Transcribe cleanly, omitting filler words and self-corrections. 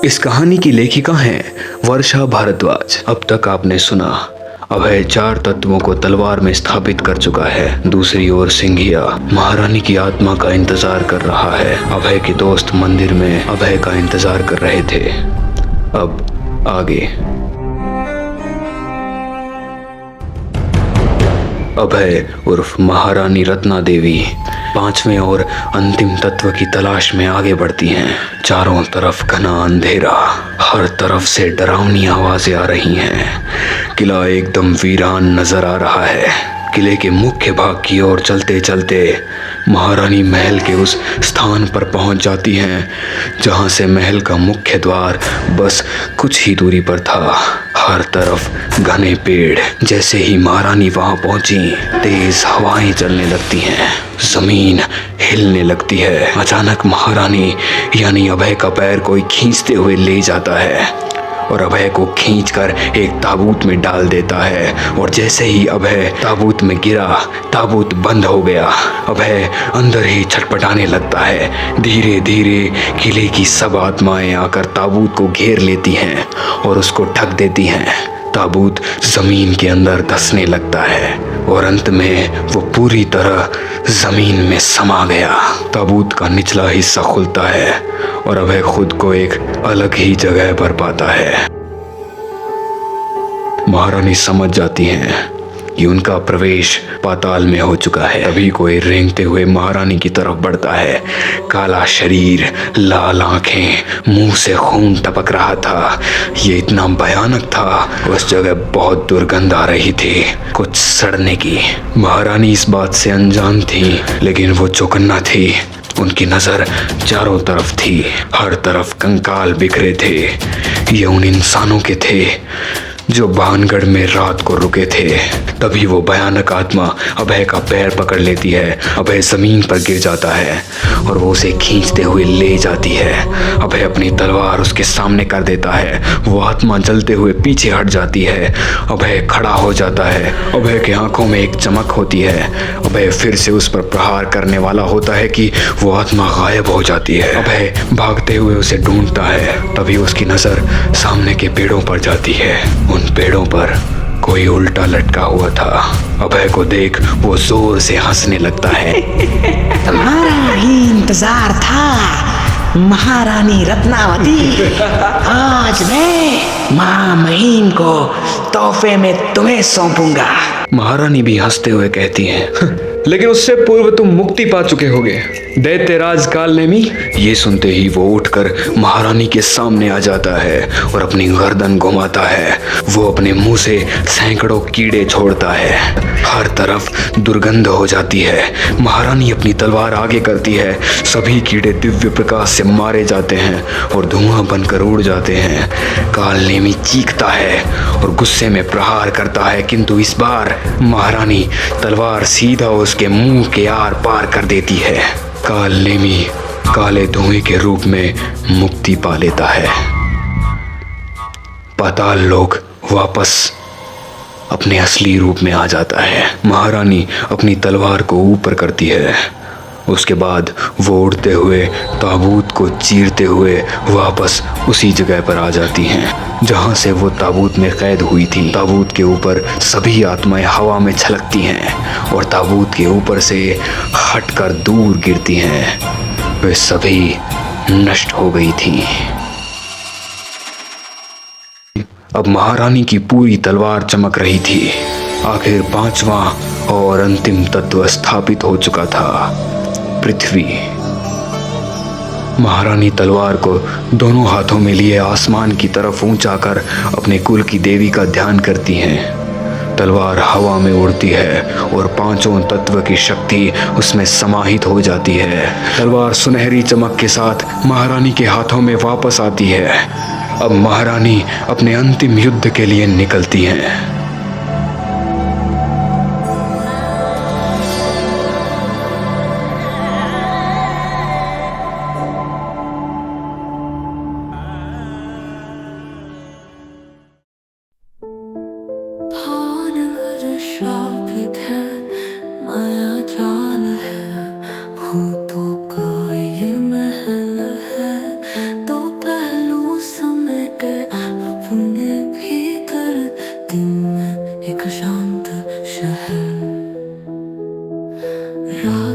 इस कहानी की लेखिका हैं वर्षा भारद्वाज। अब तक आपने सुना अभय 4 तत्वों को तलवार में स्थापित कर चुका है। दूसरी ओर सिंघिया महारानी की आत्मा का इंतजार कर रहा है। अभय के दोस्त मंदिर में अभय का इंतजार कर रहे थे। अब आगे अभय उर्फ महारानी रत्ना देवी 5वें और अंतिम तत्व की तलाश में आगे बढ़ती हैं। चारों तरफ घना अंधेरा, हर तरफ से डरावनी आवाजें आ रही हैं। किला एकदम वीरान नजर आ रहा है। किले के मुख्य भाग की ओर चलते चलते महारानी महल के उस स्थान पर पहुंच जाती हैं जहां से महल का मुख्य द्वार बस कुछ ही दूरी पर था। हर तरफ घने पेड़। जैसे ही महारानी वहां पहुंची, तेज हवाएं चलने लगती हैं, जमीन हिलने लगती है। अचानक महारानी यानी अभय का पैर कोई खींचते हुए ले जाता है और अभय को खींचकर एक ताबूत में डाल देता है। और जैसे ही अभय ताबूत में गिरा, ताबूत बंद हो गया। अभय अंदर ही छटपटाने लगता है। धीरे धीरे किले की सब आत्माएं आकर ताबूत को घेर लेती हैं और उसको ढक देती हैं। ताबूत जमीन के अंदर धंसने लगता है और अंत में वो पूरी तरह जमीन में समा गया। ताबूत का निचला हिस्सा खुलता है और अभय खुद को एक अलग ही जगह पर पाता है। महारानी समझ जाती हैं कि उनका प्रवेश पाताल में हो चुका है। अभी कोई रेंगते हुए महारानी की तरफ बढ़ता है। काला शरीर, लाल आंखें, मुंह से खून टपक रहा था। ये इतना भयानक था। उस जगह बहुत दुर्गंध आ रही थी, कुछ सड़ने की। महारानी इस बात से अनजान थी, लेकिन वो चौकन्ना थी। उनकी नजर चारों तरफ थी। हर तरफ कंकाल बिखरे थे। ये उन इंसानों के थे जो भानगढ़ में रात को रुके थे। तभी वो भयानक आत्मा अभय का पैर पकड़ लेती है। अभय जमीन पर गिर जाता है और वो उसे खींचते हुए ले जाती है। अभय अपनी तलवार उसके सामने कर देता है। वो आत्मा जलते हुए पीछे हट जाती है। अभय खड़ा हो जाता है। अभय के आंखों में एक चमक होती है। अभय फिर से उस पर प्रहार करने वाला होता है कि वो आत्मा गायब हो जाती है। अभय भागते हुए उसे ढूंढता है। तभी उसकी नजर सामने के पेड़ों पर जाती है। उन पेड़ों पर कोई उल्टा लटका हुआ था। अभय को देख वो जोर से हंसने लगता है। तुम्हारा ही इंतजार था महारानी रत्नावती। आज मैं माँ महीन को तोहफे में तुम्हें सौंपूंगा। महारानी भी हंसते हुए कहती हैं, लेकिन उससे पूर्व तुम मुक्ति पा चुके होगे दैत्यराज कालनेमी। ये सुनते ही वो उठकर महारानी के सामने आ जाता है और अपनी गर्दन घुमाता है। वो अपने मुंह से सैकड़ों कीड़े छोड़ता है। हर तरफ दुर्गंध हो जाती है। महारानी अपनी तलवार आगे करती है। सभी कीड़े दिव्य प्रकाश से मारे जाते हैं और धुआं बनकर उड़ जाते हैं। कालनेमी चीखता है और गुस्से में प्रहार करता है, किंतु इस बार महारानी तलवार सीधा उसके मुंह के आर पार कर देती है। कालनेमी काले धुएं के रूप में मुक्ति पा लेता है। पाताल लोक वापस अपने असली रूप में आ जाता है। महारानी अपनी तलवार को ऊपर करती है। उसके बाद वो उड़ते हुए ताबूत को चीरते हुए वापस उसी जगह पर आ जाती हैं जहां से वो ताबूत में कैद हुई थी। ताबूत के ऊपर सभी आत्माएं हवा में छलकती हैं और ताबूत के ऊपर से हटकर दूर गिरती हैं। वे सभी नष्ट हो गई थी। अब महारानी की पूरी तलवार चमक रही थी। आखिर 5वां और अंतिम तत्व स्थापित हो चुका था, पृथ्वी। महारानी तलवार को दोनों हाथों में लिए आसमान की तरफ ऊंचा कर अपने कुल की देवी का ध्यान करती हैं। तलवार हवा में उड़ती है और 5 तत्व की शक्ति उसमें समाहित हो जाती है। तलवार सुनहरी चमक के साथ महारानी के हाथों में वापस आती है। अब महारानी अपने अंतिम युद्ध के लिए निकलती हैं। शापित है, माया जाल है, भूतों का ये महल है, दो पहलू से रात